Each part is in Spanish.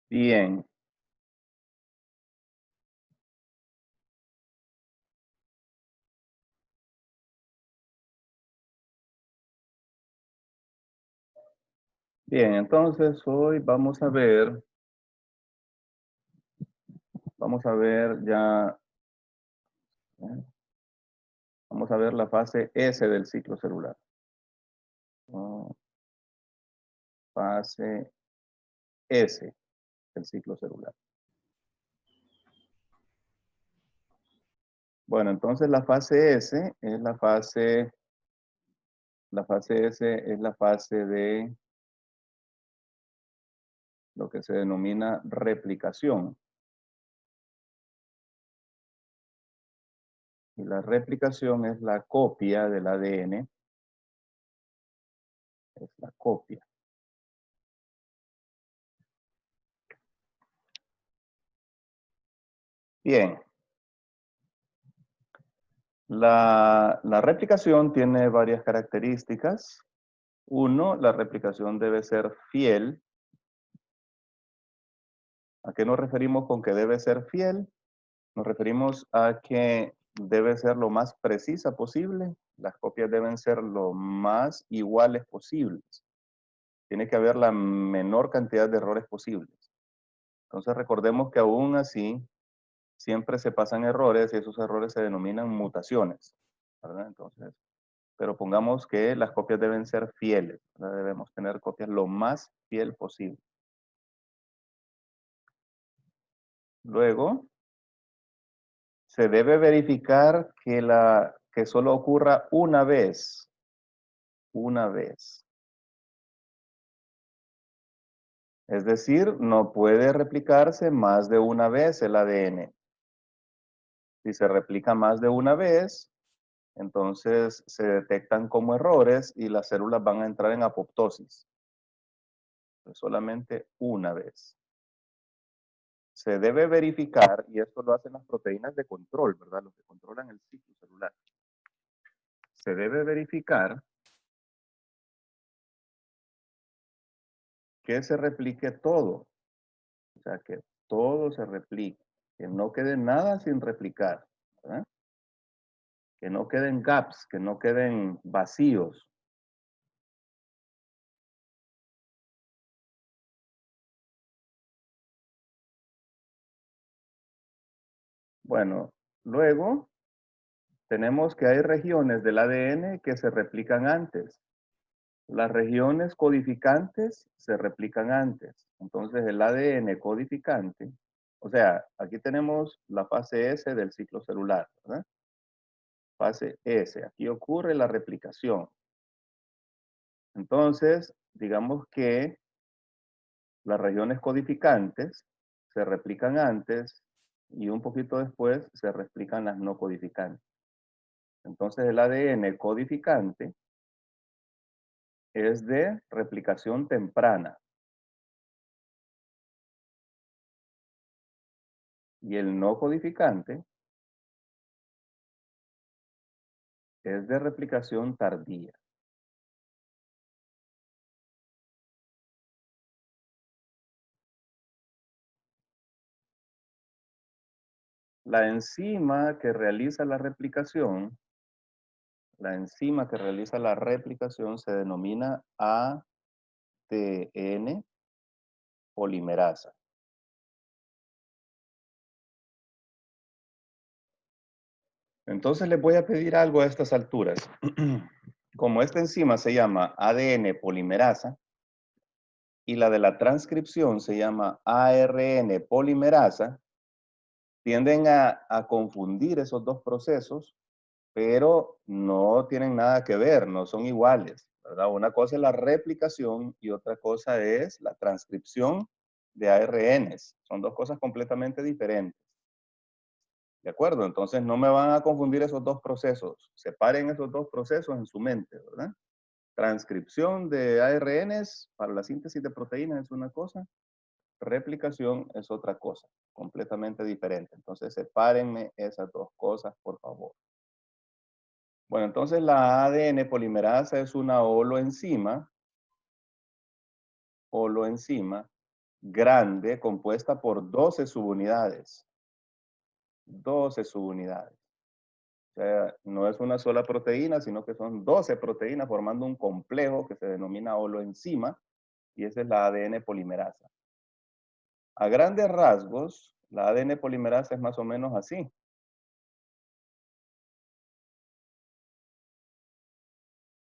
Bien, bien, entonces hoy vamos a ver ya, ¿eh? Vamos a ver la fase S del ciclo celular. ¿No? Fase S del ciclo celular. Bueno, entonces la fase S es la fase S es la fase de lo que se denomina replicación. Y la replicación es la copia del ADN, es la copia. Bien, la replicación tiene varias características. Uno, la replicación debe ser fiel. ¿A qué nos referimos con que debe ser fiel? Nos referimos a que debe ser lo más precisa posible. Las copias deben ser lo más iguales posibles. Tiene que haber la menor cantidad de errores posibles. Entonces recordemos que aún así siempre se pasan errores y esos errores se denominan mutaciones, ¿verdad? Entonces, pero pongamos que las copias deben ser fieles, ¿verdad? Debemos tener copias lo más fiel posible. Luego, se debe verificar que solo ocurra una vez. Una vez. Es decir, no puede replicarse más de una vez el ADN. Si se replica más de una vez, entonces se detectan como errores y las células van a entrar en apoptosis. Solamente una vez. Se debe verificar, y esto lo hacen las proteínas de control, ¿verdad? Los que controlan el ciclo celular. Se debe verificar que se replique todo. O sea, que todo se replique. Que no quede nada sin replicar. ¿Verdad? Que no queden gaps, que no queden vacíos. Bueno, luego tenemos que hay regiones del ADN que se replican antes. Las regiones codificantes se replican antes. Entonces el ADN codificante, o sea, aquí tenemos la fase S del ciclo celular, ¿verdad? Fase S, aquí ocurre la replicación. Entonces, digamos que las regiones codificantes se replican antes y un poquito después se replican las no codificantes. Entonces el ADN codificante es de replicación temprana y el no codificante es de replicación tardía. La enzima que realiza la enzima que realiza la replicación se denomina ADN polimerasa. Entonces les voy a pedir algo a estas alturas. Como esta enzima se llama ADN polimerasa y la de la transcripción se llama ARN polimerasa, tienden a confundir esos dos procesos, pero no tienen nada que ver, no son iguales, ¿verdad? Una cosa es la replicación y otra cosa es la transcripción de ARNs. Son dos cosas completamente diferentes. ¿De acuerdo? Entonces no me van a confundir esos dos procesos. Separen esos dos procesos en su mente, ¿verdad? Transcripción de ARNs para la síntesis de proteínas es una cosa, replicación es otra cosa, completamente diferente. Entonces sepárenme esas dos cosas, por favor. Bueno, entonces la ADN polimerasa es una holoenzima grande compuesta por 12 subunidades. 12 subunidades. O sea, no es una sola proteína, sino que son 12 proteínas formando un complejo que se denomina holoenzima, y esa es la ADN polimerasa. A grandes rasgos, la ADN polimerasa es más o menos así.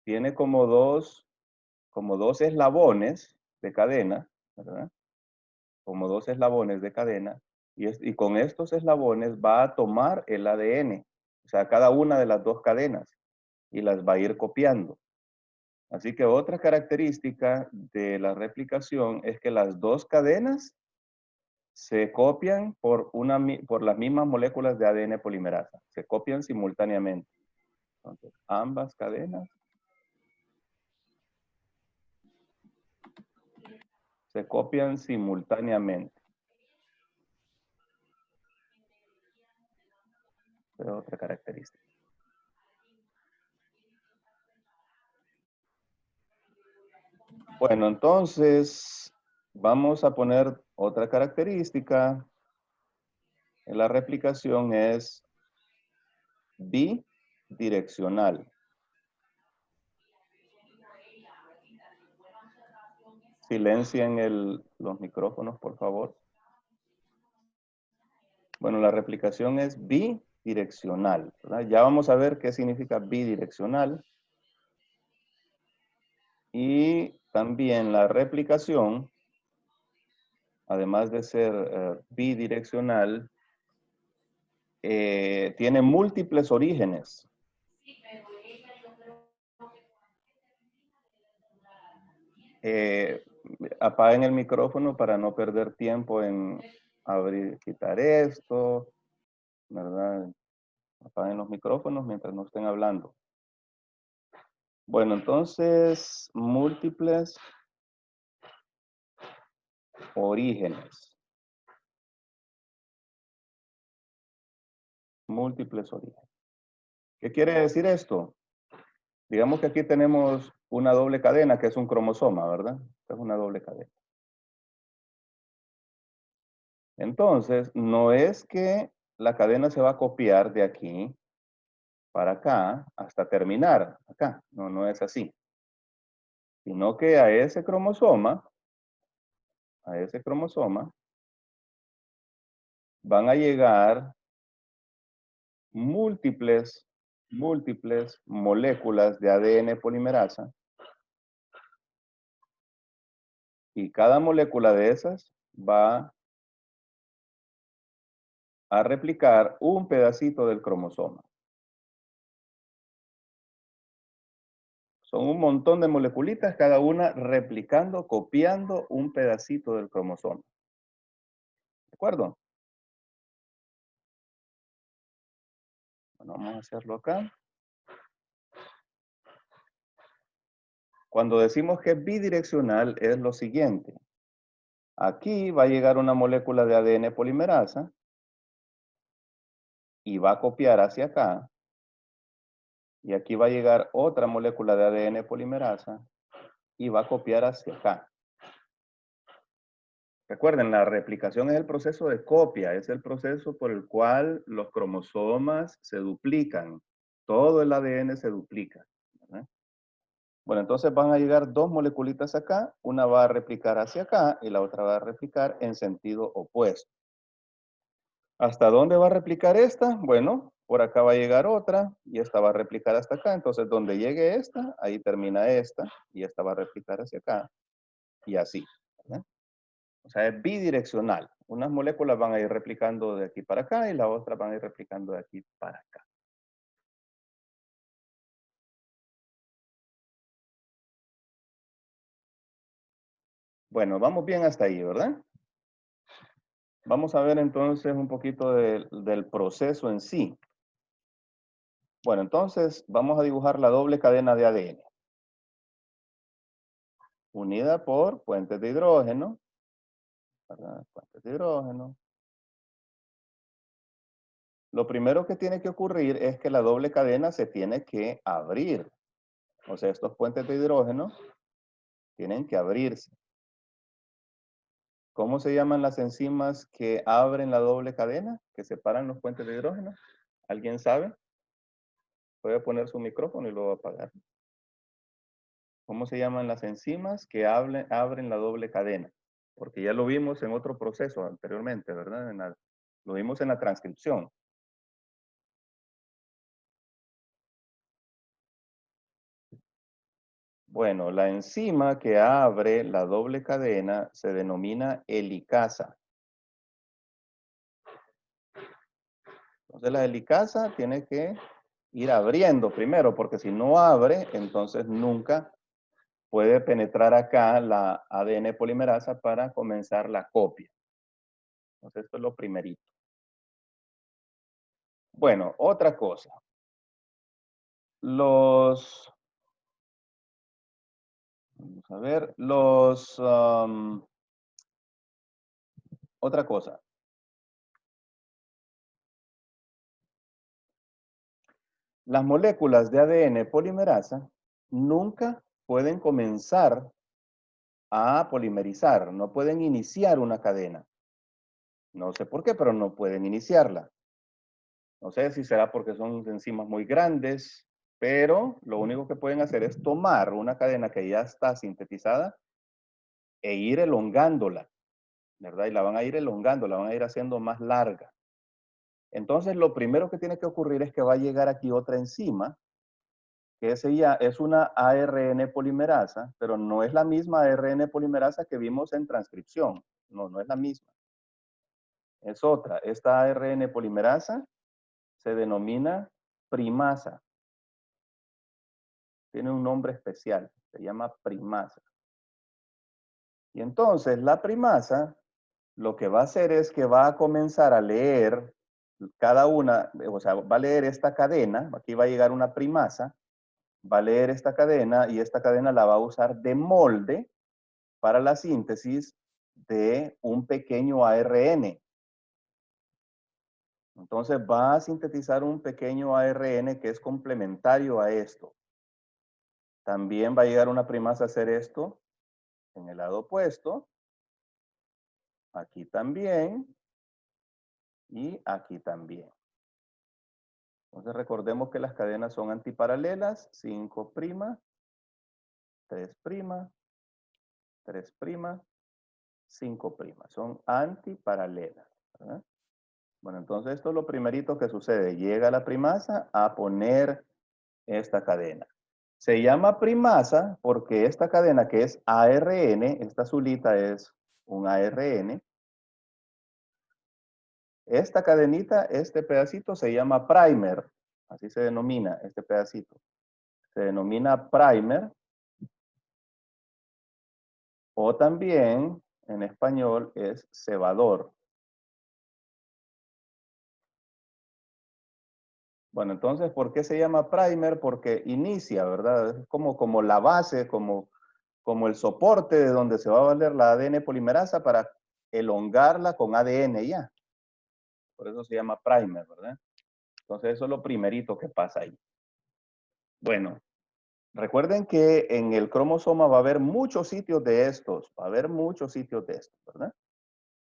Tiene como dos eslabones de cadena, ¿verdad? Como dos eslabones de cadena, y con estos eslabones va a tomar el ADN, o sea, cada una de las dos cadenas, y las va a ir copiando. Así que otra característica de la replicación es que las dos cadenas se copian por las mismas moléculas de ADN polimerasa, se copian simultáneamente. Entonces, ambas cadenas se copian simultáneamente. Esa es otra característica. Bueno, entonces vamos a poner otra característica en la replicación, es bidireccional. Silencien los micrófonos, por favor. Bueno, la replicación es bidireccional, ¿verdad? Ya vamos a ver qué significa bidireccional. Y también la replicación, además de ser bidireccional, tiene múltiples orígenes. Apaguen el micrófono para no perder tiempo en abrir, quitar esto, ¿verdad? Apaguen los micrófonos mientras no estén hablando. Bueno, entonces, múltiples orígenes. Múltiples orígenes. ¿Qué quiere decir esto? Digamos que aquí tenemos una doble cadena que es un cromosoma, ¿verdad? Es una doble cadena. Entonces, no es que la cadena se va a copiar de aquí para acá hasta terminar acá. No, no es así. Sino que a ese cromosoma van a llegar múltiples moléculas de ADN polimerasa, y cada molécula de esas va a replicar un pedacito del cromosoma. Son un montón de moleculitas, cada una replicando, copiando un pedacito del cromosoma. ¿De acuerdo? Bueno, vamos a hacerlo acá. Cuando decimos que es bidireccional es lo siguiente. Aquí va a llegar una molécula de ADN polimerasa y va a copiar hacia acá. Y aquí va a llegar otra molécula de ADN polimerasa y va a copiar hacia acá. Recuerden, la replicación es el proceso de copia, es el proceso por el cual los cromosomas se duplican. Todo el ADN se duplica, ¿verdad? Bueno, entonces van a llegar dos moleculitas acá, una va a replicar hacia acá y la otra va a replicar en sentido opuesto. ¿Hasta dónde va a replicar esta? Bueno, por acá va a llegar otra y esta va a replicar hasta acá. Entonces, donde llegue esta, ahí termina esta y esta va a replicar hacia acá y así, ¿verdad? O sea, es bidireccional. Unas moléculas van a ir replicando de aquí para acá y las otras van a ir replicando de aquí para acá. Bueno, vamos bien hasta ahí, ¿verdad? Vamos a ver entonces un poquito del proceso en sí. Bueno, entonces vamos a dibujar la doble cadena de ADN. Unida por puentes de hidrógeno, ¿verdad? Puentes de hidrógeno. Lo primero que tiene que ocurrir es que la doble cadena se tiene que abrir. O sea, estos puentes de hidrógeno tienen que abrirse. ¿Cómo se llaman las enzimas que abren la doble cadena, que separan los puentes de hidrógeno? ¿Alguien sabe? Voy a poner su micrófono y lo voy a apagar. ¿Cómo se llaman las enzimas que abren la doble cadena? Porque ya lo vimos en otro proceso anteriormente, ¿verdad? Lo vimos en la transcripción. Bueno, la enzima que abre la doble cadena se denomina helicasa. Entonces la helicasa tiene que ir abriendo primero, porque si no abre, entonces nunca puede penetrar acá la ADN polimerasa para comenzar la copia. Entonces esto es lo primerito. Bueno, otra cosa. Vamos a ver, otra cosa. Las moléculas de ADN polimerasa nunca pueden comenzar a polimerizar, no pueden iniciar una cadena. No sé por qué, pero no pueden iniciarla. No sé si será porque son enzimas muy grandes, pero lo único que pueden hacer es tomar una cadena que ya está sintetizada e ir elongándola, ¿verdad? Y la van a ir elongando, la van a ir haciendo más larga. Entonces, lo primero que tiene que ocurrir es que va a llegar aquí otra enzima, que ese ya es una ARN polimerasa, pero no es la misma ARN polimerasa que vimos en transcripción. No, no es la misma. Es otra. Esta ARN polimerasa se denomina primasa. Tiene un nombre especial, se llama primasa. Y entonces la primasa lo que va a hacer es que va a comenzar a leer cada una, o sea, va a leer esta cadena, aquí va a llegar una primasa, va a leer esta cadena y esta cadena la va a usar de molde para la síntesis de un pequeño ARN. Entonces va a sintetizar un pequeño ARN que es complementario a esto. También va a llegar una primasa a hacer esto en el lado opuesto, aquí también y aquí también. Entonces recordemos que las cadenas son antiparalelas, 5', 3', 3', 5'. Son antiparalelas, ¿verdad? Bueno, entonces esto es lo primerito que sucede. Llega la primasa a poner esta cadena. Se llama primasa porque esta cadena que es ARN, esta azulita es un ARN. Esta cadenita, este pedacito se llama primer. Así se denomina este pedacito. Se denomina primer. O también en español es cebador. Bueno, entonces, ¿por qué se llama primer? Porque inicia, ¿verdad? Es como la base, como el soporte de donde se va a valer la ADN polimerasa para elongarla con ADN ya. Por eso se llama primer, ¿verdad? Entonces, eso es lo primerito que pasa ahí. Bueno, recuerden que en el cromosoma va a haber muchos sitios de estos, va a haber muchos sitios de estos, ¿verdad?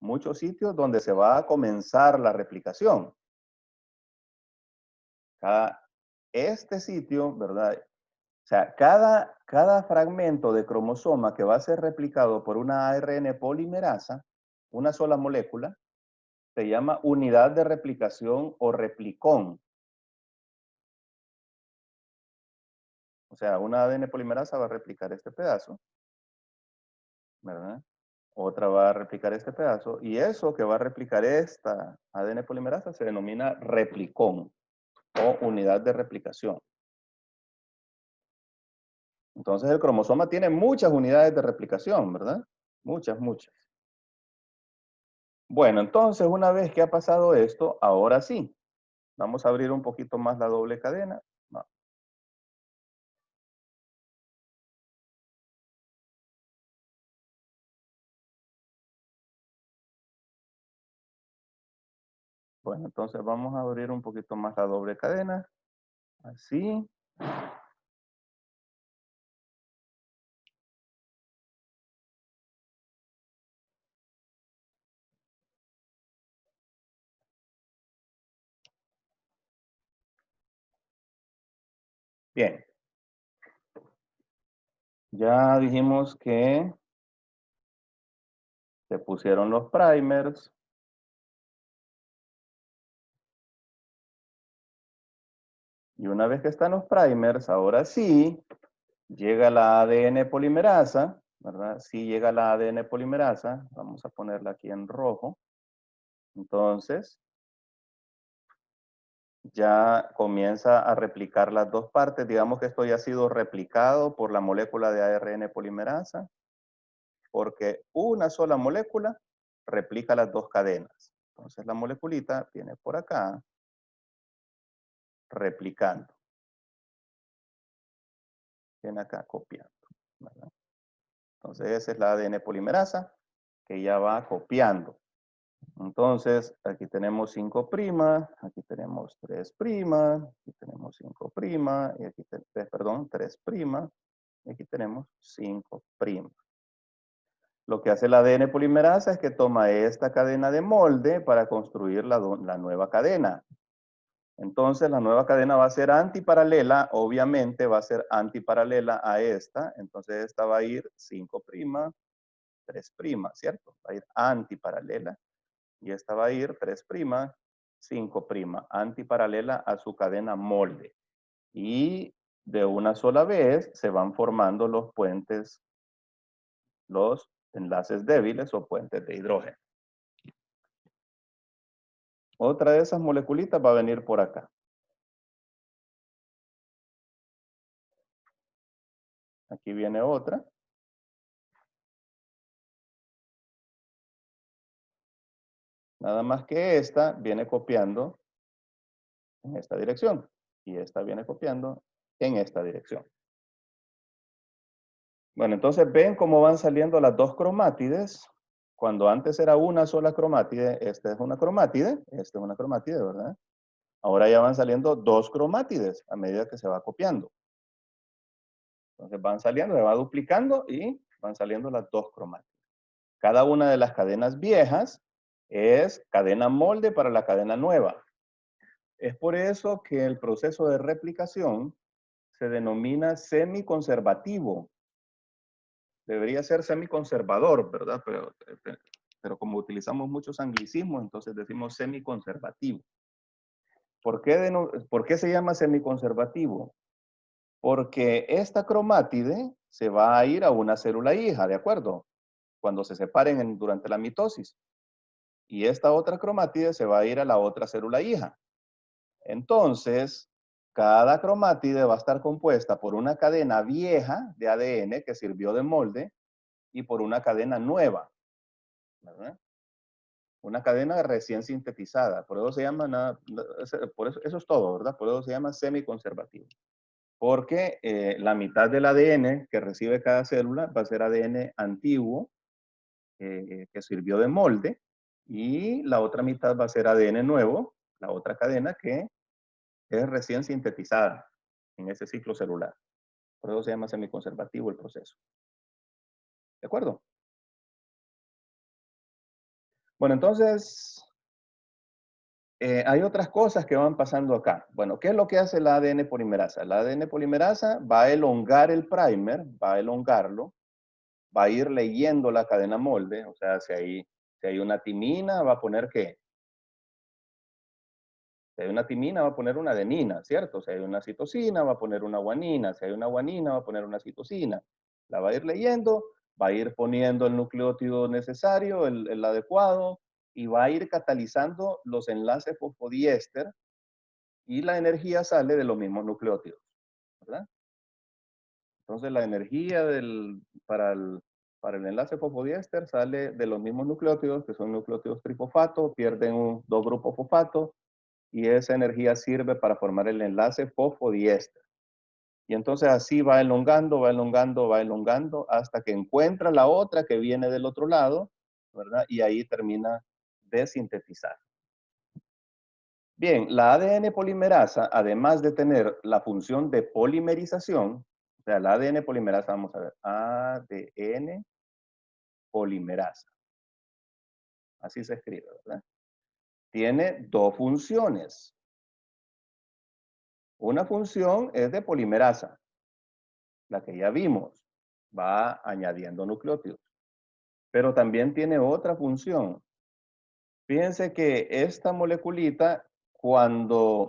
Muchos sitios donde se va a comenzar la replicación. Este sitio, ¿verdad? O sea, cada fragmento de cromosoma que va a ser replicado por una ARN polimerasa, una sola molécula, se llama unidad de replicación o replicón. O sea, una ADN polimerasa va a replicar este pedazo, ¿verdad? Otra va a replicar este pedazo, y eso que va a replicar esta ADN polimerasa se denomina replicón o unidad de replicación. Entonces el cromosoma tiene muchas unidades de replicación, ¿verdad? Muchas, muchas. Bueno, entonces una vez que ha pasado esto, ahora sí, vamos a abrir un poquito más la doble cadena. No. Bueno, entonces vamos a abrir un poquito más la doble cadena. Así. Bien, ya dijimos que se pusieron los primers. Y una vez que están los primers, ahora sí, llega la ADN polimerasa, ¿verdad? Sí llega la ADN polimerasa. Vamos a ponerla aquí en rojo. Entonces, ya comienza a replicar las dos partes. Digamos que esto ya ha sido replicado por la molécula de ARN polimerasa, porque una sola molécula replica las dos cadenas. Entonces la moleculita viene por acá, replicando. Viene acá copiando, ¿verdad? Entonces esa es la ADN polimerasa que ya va copiando. Entonces, aquí tenemos 5', aquí tenemos 3', aquí tenemos 5', y aquí perdón, 3', y aquí tenemos 5'. Lo que hace la ADN polimerasa es que toma esta cadena de molde para construir la nueva cadena. Entonces, la nueva cadena va a ser antiparalela, obviamente va a ser antiparalela a esta, entonces esta va a ir 5', 3', ¿cierto? Va a ir antiparalela. Y esta va a ir 3', 5', antiparalela a su cadena molde. Y de una sola vez se van formando los puentes, los enlaces débiles o puentes de hidrógeno. Otra de esas moleculitas va a venir por acá. Aquí viene otra. Nada más que esta viene copiando en esta dirección. Y esta viene copiando en esta dirección. Bueno, entonces ven cómo van saliendo las dos cromátides. Cuando antes era una sola cromátide, esta es una cromátide, esta es una cromátide, ¿verdad? Ahora ya van saliendo dos cromátides a medida que se va copiando. Entonces van saliendo, se va duplicando y van saliendo las dos cromátides. Cada una de las cadenas viejas es cadena molde para la cadena nueva. Es por eso que el proceso de replicación se denomina semiconservativo. Debería ser semiconservador, ¿verdad? Pero como utilizamos muchos anglicismos, entonces decimos semiconservativo. ¿Por qué se llama semiconservativo? Porque esta cromátide se va a ir a una célula hija, ¿de acuerdo? Cuando se separen durante la mitosis. Y esta otra cromátide se va a ir a la otra célula hija. Entonces, cada cromátide va a estar compuesta por una cadena vieja de ADN que sirvió de molde y por una cadena nueva, ¿verdad? Una cadena recién sintetizada. Por eso se llama, por eso es todo, ¿verdad? Por eso se llama semiconservativo. Porque la mitad del ADN que recibe cada célula va a ser ADN antiguo, que sirvió de molde, y la otra mitad va a ser ADN nuevo, la otra cadena que es recién sintetizada en ese ciclo celular. Por eso se llama semiconservativo el proceso. ¿De acuerdo? Bueno, entonces, hay otras cosas que van pasando acá. Bueno, ¿qué es lo que hace la ADN polimerasa? La ADN polimerasa va a elongar el primer, va a elongarlo, va a ir leyendo la cadena molde, o sea, si hay una timina, va a poner ¿qué? Si hay una timina, va a poner una adenina, ¿cierto? Si hay una citosina, va a poner una guanina. Si hay una guanina, va a poner una citosina. La va a ir leyendo, va a ir poniendo el nucleótido necesario, el adecuado, y va a ir catalizando los enlaces fosfodiéster y la energía sale de los mismos nucleótidos, ¿verdad? Entonces la energía para el enlace fosfodiéster sale de los mismos nucleótidos, que son nucleótidos trifosfato, pierden dos grupos fosfato, y esa energía sirve para formar el enlace fosfodiéster. Y entonces así va elongando, va elongando, va elongando, hasta que encuentra la otra que viene del otro lado, ¿verdad? Y ahí termina de sintetizar. Bien, la ADN polimerasa, además de tener la función de polimerización, o sea, la ADN polimerasa, vamos a ver, ADN polimerasa. Así se escribe, ¿verdad? Tiene dos funciones. Una función es de polimerasa, la que ya vimos, va añadiendo nucleótidos. Pero también tiene otra función. Fíjense que esta moleculita, cuando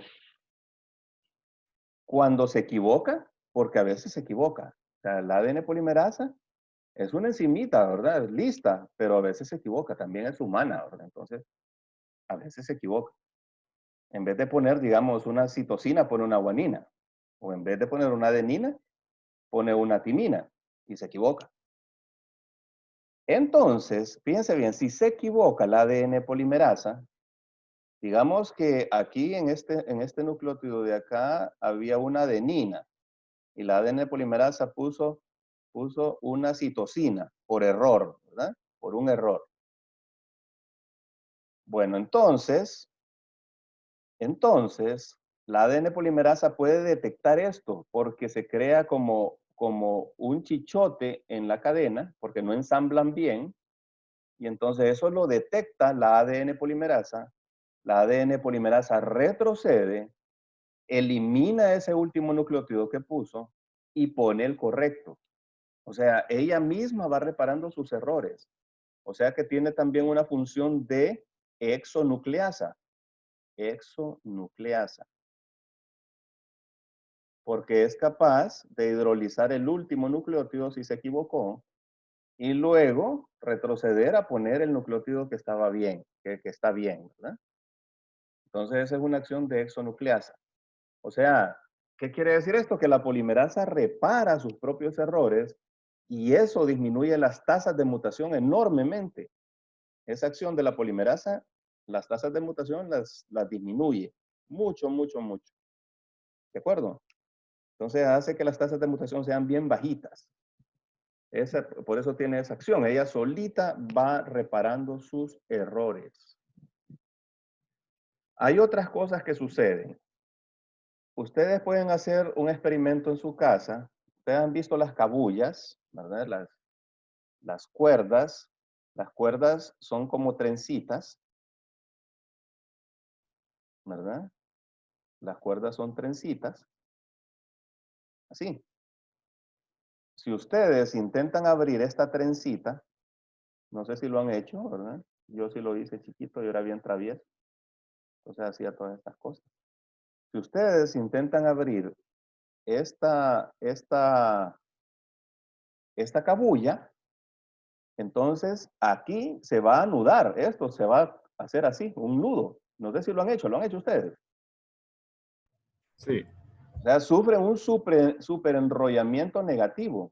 se equivoca, porque a veces se equivoca. O sea, el ADN polimerasa es una enzimita, ¿verdad? Es lista, pero a veces se equivoca. También es humana, ¿verdad? Entonces, a veces se equivoca. En vez de poner, digamos, una citosina, pone una guanina. O en vez de poner una adenina, pone una timina y se equivoca. Entonces, fíjense bien, si se equivoca la ADN polimerasa, digamos que aquí en este nucleótido de acá había una adenina y la ADN polimerasa puso una citosina por error, ¿verdad? Por un error. Bueno, entonces, la ADN polimerasa puede detectar esto porque se crea como un chichote en la cadena, porque no ensamblan bien, y entonces eso lo detecta la ADN polimerasa. La ADN polimerasa retrocede, elimina ese último nucleótido que puso y pone el correcto. O sea, ella misma va reparando sus errores. O sea que tiene también una función de exonucleasa. Exonucleasa. Porque es capaz de hidrolizar el último nucleótido si se equivocó y luego retroceder a poner el nucleótido que estaba bien, que está bien, ¿verdad? Entonces esa es una acción de exonucleasa. O sea, ¿qué quiere decir esto? Que la polimerasa repara sus propios errores y eso disminuye las tasas de mutación enormemente. Esa acción de la polimerasa, las tasas de mutación las disminuye mucho, mucho, mucho. ¿De acuerdo? Entonces hace que las tasas de mutación sean bien bajitas. Por eso tiene esa acción. Ella solita va reparando sus errores. Hay otras cosas que suceden. Ustedes pueden hacer un experimento en su casa. Ustedes han visto las cabullas, ¿verdad? Las cuerdas. Las cuerdas son como trencitas, ¿verdad? Las cuerdas son trencitas, así. Si ustedes intentan abrir esta trencita, no sé si lo han hecho, ¿verdad? Yo sí lo hice chiquito, yo era bien travieso, entonces hacía todas estas cosas. Si ustedes intentan abrir esta, esta, esta cabulla, entonces aquí se va a anudar, esto se va a hacer así, un nudo. No sé si lo han hecho ustedes. Sí. O sea, sufren un super enrollamiento negativo,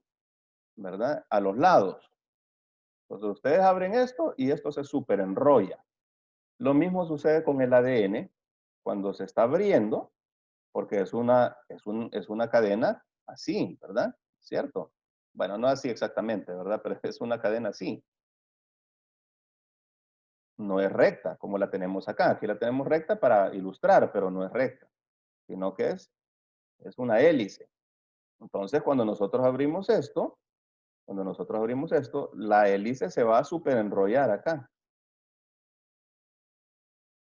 ¿verdad? A los lados. Entonces ustedes abren esto y esto se super enrolla. Lo mismo sucede con el ADN cuando se está abriendo, porque es una cadena así, ¿verdad? ¿Cierto? Bueno, no así exactamente, ¿verdad? Pero es una cadena así. No es recta, como la tenemos acá. Aquí la tenemos recta para ilustrar, pero no es recta, sino que es una hélice. Entonces, cuando nosotros abrimos esto, la hélice se va a superenrollar acá.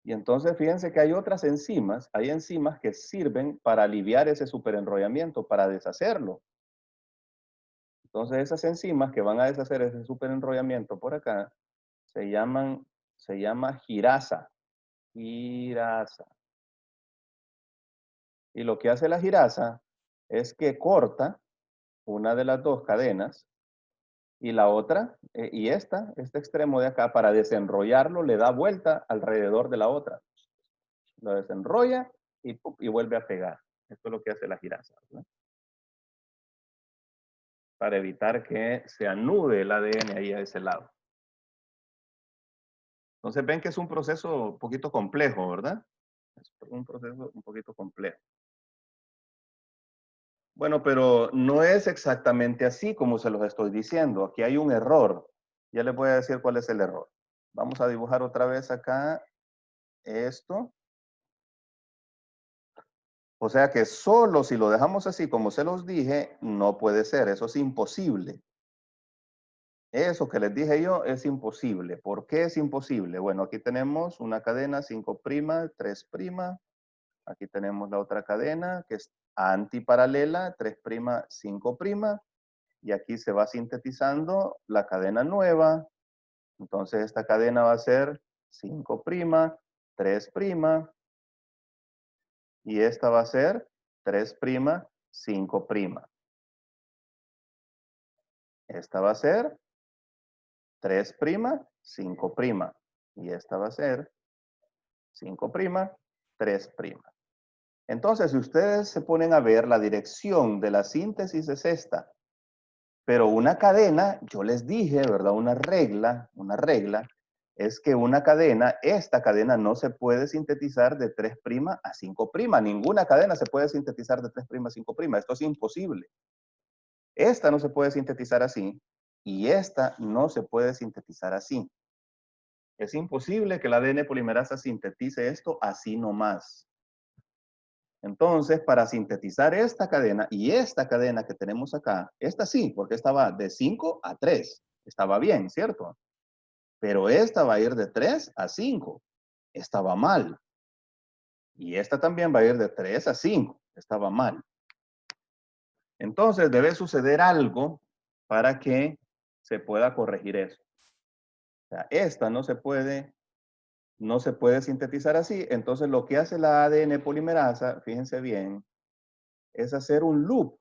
Y entonces fíjense que hay enzimas que sirven para aliviar ese superenrollamiento, para deshacerlo. Entonces esas enzimas que van a deshacer ese superenrollamiento por acá se llama girasa. Girasa. Y lo que hace la girasa es que corta una de las dos cadenas y la otra, este extremo de acá, para desenrollarlo, le da vuelta alrededor de la otra. Lo desenrolla y vuelve a pegar. Esto es lo que hace la girasa, ¿verdad? Para evitar que se anude el ADN ahí a ese lado. Entonces ven que es un proceso un poquito complejo, ¿verdad? Es un proceso un poquito complejo. Bueno, pero no es exactamente así como se los estoy diciendo. Aquí hay un error. Ya les voy a decir cuál es el error. Vamos a dibujar otra vez acá esto. O sea que solo si lo dejamos así como se los dije, no puede ser. Eso es imposible. Eso que les dije yo es imposible. ¿Por qué es imposible? Bueno, aquí tenemos una cadena 5', 3'. Aquí tenemos la otra cadena que es antiparalela, 3', 5'. Y aquí se va sintetizando la cadena nueva. Entonces esta cadena va a ser 5', 3'. Y esta va a ser 3', 5'. Esta va a ser 3', 5'. Y esta va a ser 5', 3'. Entonces, si ustedes se ponen a ver, la dirección de la síntesis es esta. Pero una cadena, yo les dije, ¿verdad? Una regla, es que una cadena, esta cadena no se puede sintetizar de 3' a 5'. Ninguna cadena se puede sintetizar de 3' a 5'. Esto es imposible. Esta no se puede sintetizar así y esta no se puede sintetizar así. Es imposible que la ADN polimerasa sintetice esto así nomás. Entonces, para sintetizar esta cadena y esta cadena que tenemos acá, esta sí, porque esta va de 5 a 3. Estaba bien, ¿cierto? Pero esta va a ir de 3 a 5. Estaba mal. Y esta también va a ir de 3 a 5. Estaba mal. Entonces, debe suceder algo para que se pueda corregir eso. O sea, esta no se puede sintetizar así. Entonces, lo que hace la ADN polimerasa, fíjense bien, es hacer un loop.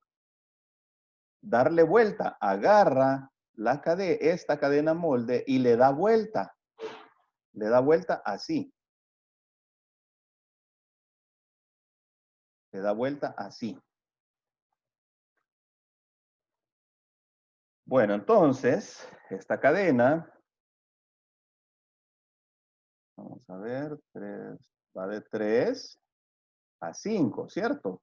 Darle vuelta, agarra esta cadena molde y le da vuelta. Le da vuelta así. Le da vuelta así. Bueno, entonces, esta cadena, vamos a ver, va de 3 a 5, ¿cierto?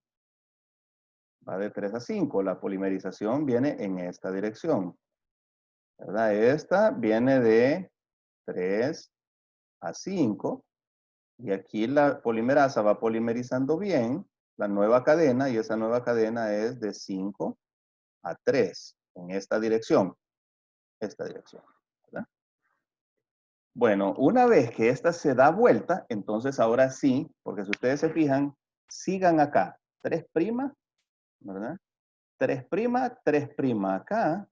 Va de 3 a 5. La polimerización viene en esta dirección, ¿verdad? Esta viene de 3 a 5. Y aquí la polimerasa va polimerizando bien la nueva cadena y esa nueva cadena es de 5 a 3 en esta dirección. ¿Verdad? Bueno, una vez que esta se da vuelta, entonces ahora sí, porque si ustedes se fijan, sigan acá. 3', ¿verdad? 3', 3' acá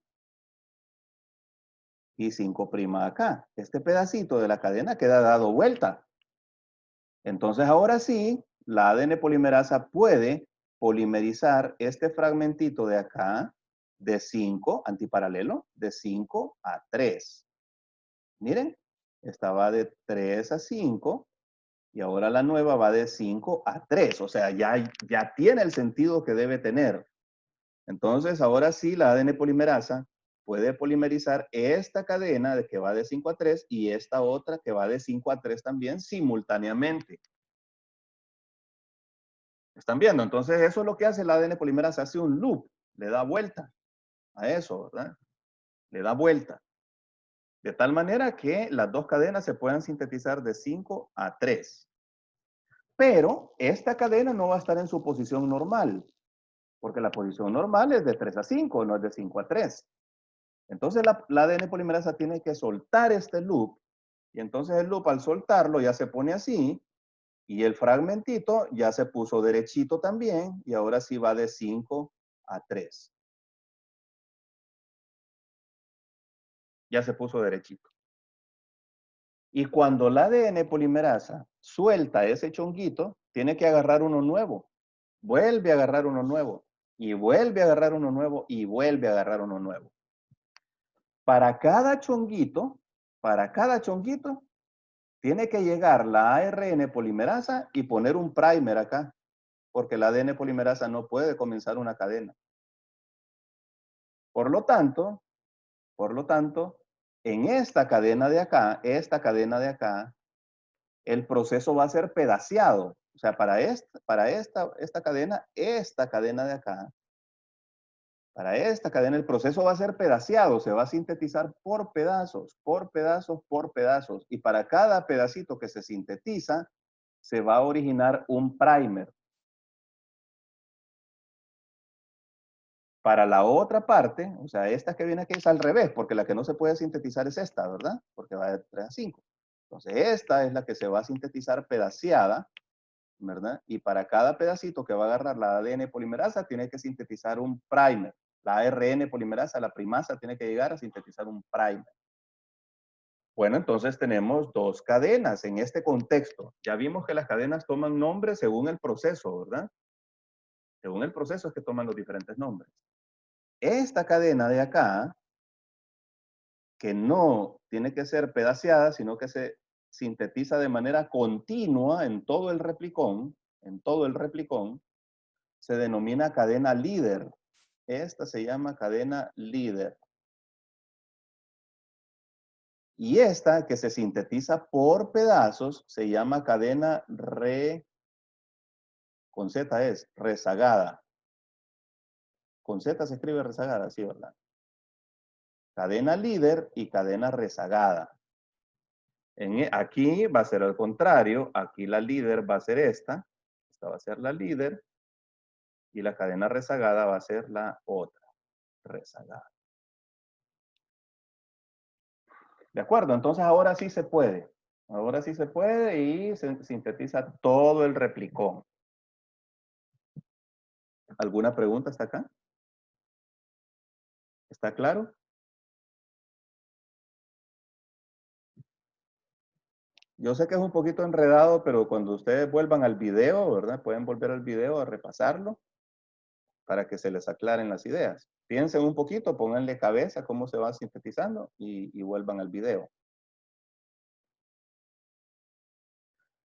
y 5' acá. Este pedacito de la cadena queda dado vuelta. Entonces ahora sí, la ADN polimerasa puede polimerizar este fragmentito de acá de 5, antiparalelo, de 5 a 3. Miren, esta va de 3 a 5 y ahora la nueva va de 5 a 3. O sea, ya tiene el sentido que debe tener. Entonces ahora sí, la ADN polimerasa puede polimerizar esta cadena de que va de 5 a 3 y esta otra que va de 5 a 3 también simultáneamente. ¿Están viendo? Entonces eso es lo que hace la ADN polimerasa, hace un loop, le da vuelta a eso, ¿verdad? Le da vuelta. De tal manera que las dos cadenas se puedan sintetizar de 5 a 3. Pero esta cadena no va a estar en su posición normal, porque la posición normal es de 3 a 5, no es de 5 a 3. Entonces la ADN polimerasa tiene que soltar este loop, y entonces el loop al soltarlo ya se pone así, y el fragmentito ya se puso derechito también, y ahora sí va de 5 a 3. Ya se puso derechito. Y cuando la ADN polimerasa suelta ese chonguito, tiene que agarrar uno nuevo. Vuelve a agarrar uno nuevo. Y vuelve a agarrar uno nuevo. Y vuelve a agarrar uno nuevo. Para cada chonguito, tiene que llegar la ARN polimerasa y poner un primer acá. Porque la ADN polimerasa no puede comenzar una cadena. Por lo tanto, en esta cadena de acá, el proceso va a ser pedaceado. O sea, para esta cadena de acá, para esta cadena el proceso va a ser pedaceado, se va a sintetizar por pedazos, por pedazos, por pedazos. Y para cada pedacito que se sintetiza, se va a originar un primer. Para la otra parte, o sea, esta que viene aquí es al revés, porque la que no se puede sintetizar es esta, ¿verdad? Porque va de 3 a 5. Entonces, esta es la que se va a sintetizar pedaceada. ¿verdad? Y para cada pedacito que va a agarrar la ADN polimerasa, tiene que sintetizar un primer. La ARN polimerasa, la primasa, tiene que llegar a sintetizar un primer. Bueno, entonces tenemos dos cadenas en este contexto. Ya vimos que las cadenas toman nombres según el proceso, ¿verdad? Según el proceso es que toman los diferentes nombres. Esta cadena de acá, que no tiene que ser pedaceada, sino que se sintetiza de manera continua en todo el replicón, se denomina cadena líder. Esta se llama cadena líder. Y esta que se sintetiza por pedazos se llama cadena con Z es rezagada. Con Z se escribe rezagada, sí, ¿verdad? Cadena líder y cadena rezagada. Aquí va a ser al contrario. Aquí la líder va a ser esta. Esta va a ser la líder. Y la cadena rezagada va a ser la otra rezagada. ¿De acuerdo? Entonces ahora sí se puede. Ahora sí se puede y se sintetiza todo el replicón. ¿Alguna pregunta hasta acá? ¿Está claro? Yo sé que es un poquito enredado, pero cuando ustedes vuelvan al video, ¿verdad? Pueden volver al video a repasarlo para que se les aclaren las ideas. Piensen un poquito, pónganle cabeza cómo se va sintetizando y vuelvan al video.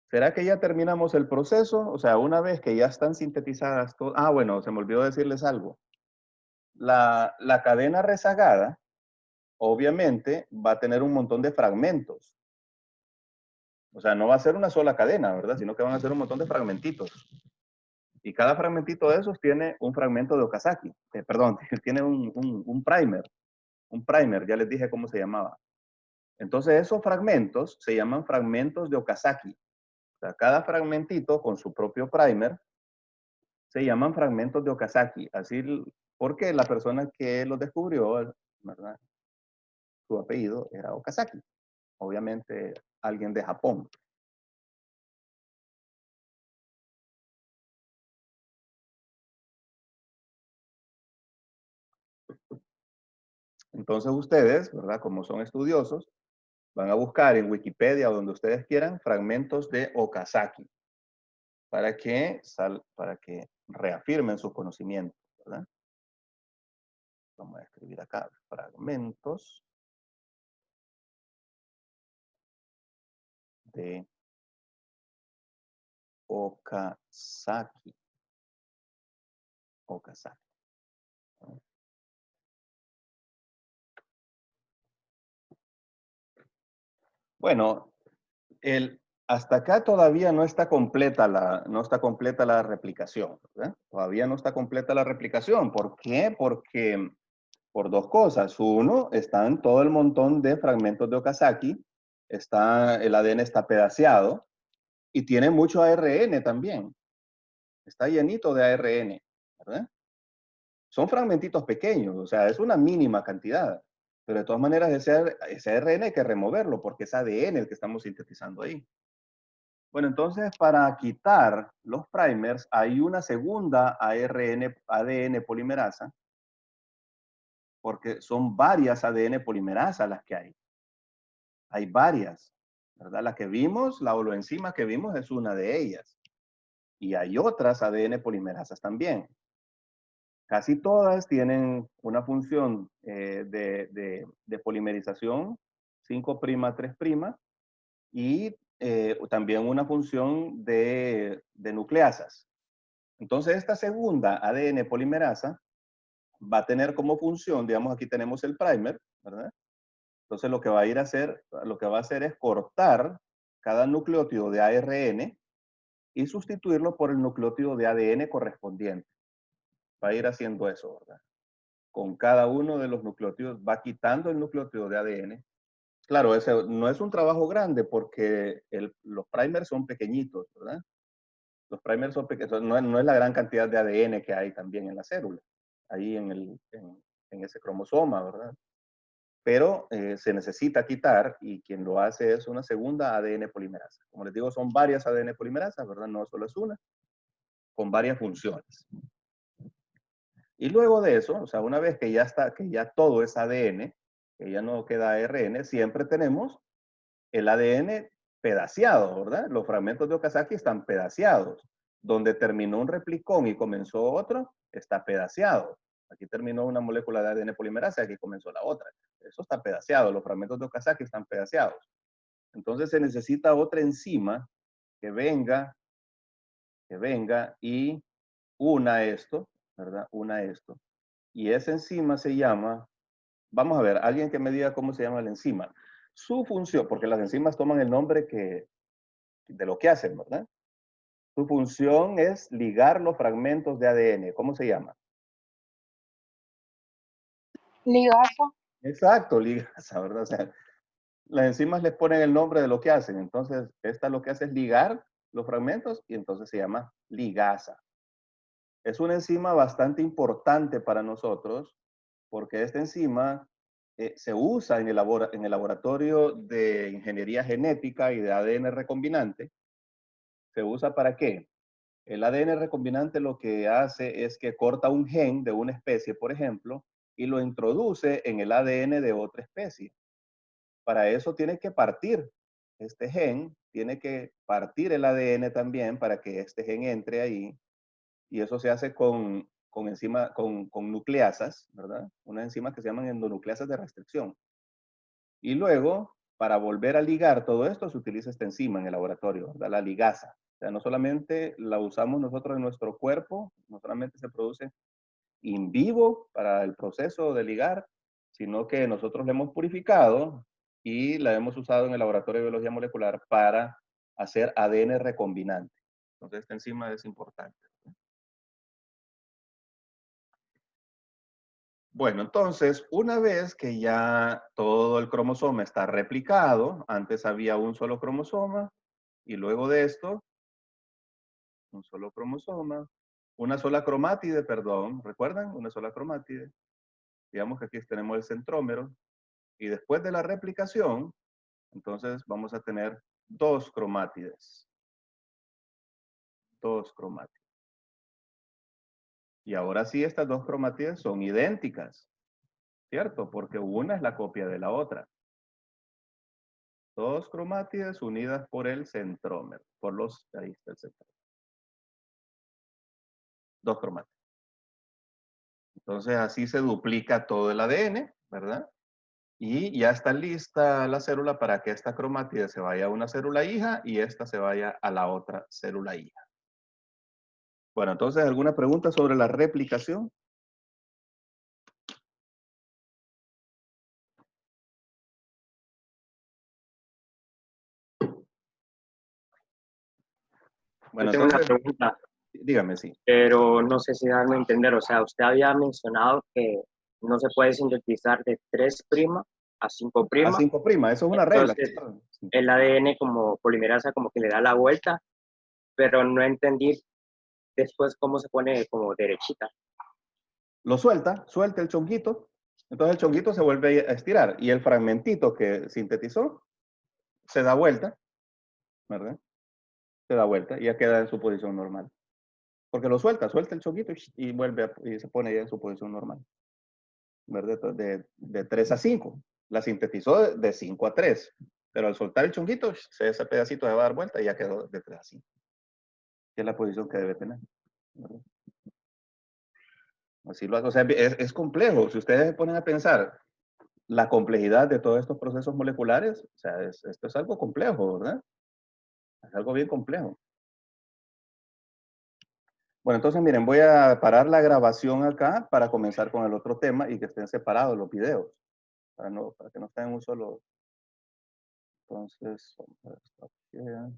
¿Será que ya terminamos el proceso? O sea, una vez que ya están sintetizadas todas. Ah, bueno, se me olvidó decirles algo. La cadena rezagada, obviamente, va a tener un montón de fragmentos. O sea, no va a ser una sola cadena, ¿verdad? Sino que van a ser un montón de fragmentitos. Y cada fragmentito de esos tiene un fragmento de Okazaki. Perdón, tiene un primer. Un primer, ya les dije cómo se llamaba. Entonces, esos fragmentos se llaman fragmentos de Okazaki. O sea, cada fragmentito con su propio primer se llaman fragmentos de Okazaki. Así, porque la persona que los descubrió, ¿verdad? Su apellido era Okazaki. Obviamente, alguien de Japón. Entonces, ustedes, ¿verdad? Como son estudiosos, van a buscar en Wikipedia o donde ustedes quieran fragmentos de Okazaki para que reafirmen sus conocimientos, ¿verdad? Vamos a escribir acá, fragmentos de Okazaki. Okazaki. Bueno, hasta acá todavía no está completa la replicación, ¿verdad? Todavía no está completa la replicación. ¿Por qué? Porque por dos cosas. Uno, están todo el montón de fragmentos de Okazaki, el ADN está pedaceado y tiene mucho ARN también. Está llenito de ARN, ¿verdad? Son fragmentitos pequeños, o sea, es una mínima cantidad. Pero de todas maneras, ese ARN hay que removerlo porque es ADN el que estamos sintetizando ahí. Bueno, entonces para quitar los primers hay una segunda ADN polimerasa, porque son varias ADN polimerasas las que hay. Hay varias, ¿verdad? La que vimos, la holoenzima que vimos es una de ellas. Y hay otras ADN polimerasas también. Casi todas tienen una función de polimerización 5' 3' y también una función de nucleasas. Entonces, esta segunda ADN polimerasa va a tener como función, digamos, aquí tenemos el primer, ¿verdad? Entonces, lo que va a hacer es cortar cada nucleótido de ARN y sustituirlo por el nucleótido de ADN correspondiente. Va a ir haciendo eso, ¿verdad? Con cada uno de los nucleótidos va quitando el nucleótido de ADN. Claro, ese no es un trabajo grande porque los primers son pequeñitos, ¿verdad? Los primers son pequeños, no es la gran cantidad de ADN que hay también en la célula, ahí en ese cromosoma, ¿verdad? pero se necesita quitar y quien lo hace es una segunda ADN polimerasa. Como les digo, son varias ADN polimerasas, ¿verdad? No solo es una, con varias funciones. Y luego de eso, o sea, una vez que ya está, que ya todo es ADN, que ya no queda ARN, siempre tenemos el ADN pedaciado, ¿verdad? Los fragmentos de Okazaki están pedaciados. Donde terminó un replicón y comenzó otro, está pedaciado. Aquí terminó una molécula de ADN polimerasa, aquí comenzó la otra. Eso está pedaciado, los fragmentos de Okazaki están pedaciados. Entonces se necesita otra enzima que venga y una esto, ¿verdad? Una esto. Y esa enzima se llama, vamos a ver, alguien que me diga cómo se llama la enzima. Su función, porque las enzimas toman el nombre de lo que hacen, ¿verdad? Su función es ligar los fragmentos de ADN. ¿Cómo se llama? Ligasa. Exacto, ligasa, ¿verdad? O sea, las enzimas les ponen el nombre de lo que hacen. Entonces, esta lo que hace es ligar los fragmentos y entonces se llama ligasa. Es una enzima bastante importante para nosotros porque esta enzima se usa en el laboratorio de ingeniería genética y de ADN recombinante. ¿Se usa para qué? El ADN recombinante lo que hace es que corta un gen de una especie, por ejemplo, y lo introduce en el ADN de otra especie. Para eso tiene que partir este gen, tiene que partir el ADN también para que este gen entre ahí. Y eso se hace con nucleasas, ¿verdad? Unas enzimas que se llaman endonucleasas de restricción. Y luego, para volver a ligar todo esto, se utiliza esta enzima en el laboratorio, ¿verdad? La ligasa. O sea, no solamente la usamos nosotros en nuestro cuerpo, no solamente se produce in vivo para el proceso de ligar, sino que nosotros la hemos purificado y la hemos usado en el laboratorio de biología molecular para hacer ADN recombinante. Entonces, esta enzima es importante. Bueno, entonces, una vez que ya todo el cromosoma está replicado, antes había un solo cromosoma, y luego de esto, un solo cromosoma, una sola cromátide, perdón, ¿recuerdan? Una sola cromátide. Digamos que aquí tenemos el centrómero, y después de la replicación, entonces vamos a tener dos cromátides. Dos cromátides. Y ahora sí, estas dos cromátides son idénticas, ¿cierto? Porque una es la copia de la otra. Dos cromátides unidas por el centrómero, ahí está el centrómero. Dos cromátides. Entonces así se duplica todo el ADN, ¿verdad? Y ya está lista la célula para que esta cromátide se vaya a una célula hija y esta se vaya a la otra célula hija. Bueno, entonces, ¿alguna pregunta sobre la replicación? Bueno, Yo tengo una entonces, pregunta, dígame, sí. pero no sé si darme a entender. O sea, usted había mencionado que no se puede sintetizar de 3' a 5'. A 5', eso es una regla. Entonces, el ADN como polimerasa como que le da la vuelta, pero no entendí después cómo se pone como derechita. Lo suelta el chonguito, entonces el chonguito se vuelve a estirar y el fragmentito que sintetizó se da vuelta, ¿verdad? Se da vuelta y ya queda en su posición normal. Porque lo suelta el chonguito y vuelve y se pone ya en su posición normal. ¿Verdad? De 3 a 5. La sintetizó de 5 a 3. Pero al soltar el chonguito, ese pedacito se va a dar vuelta y ya quedó de 3 a 5. Que es la posición que debe tener. ¿Verdad? Así lo hace. O sea, es complejo. Si ustedes se ponen a pensar la complejidad de todos estos procesos moleculares, o sea, esto es algo complejo, ¿verdad? Es algo bien complejo. Bueno, entonces miren, voy a parar la grabación acá para comenzar con el otro tema y que estén separados los videos, para que no estén en un solo. Entonces, vamos a ver, stop here.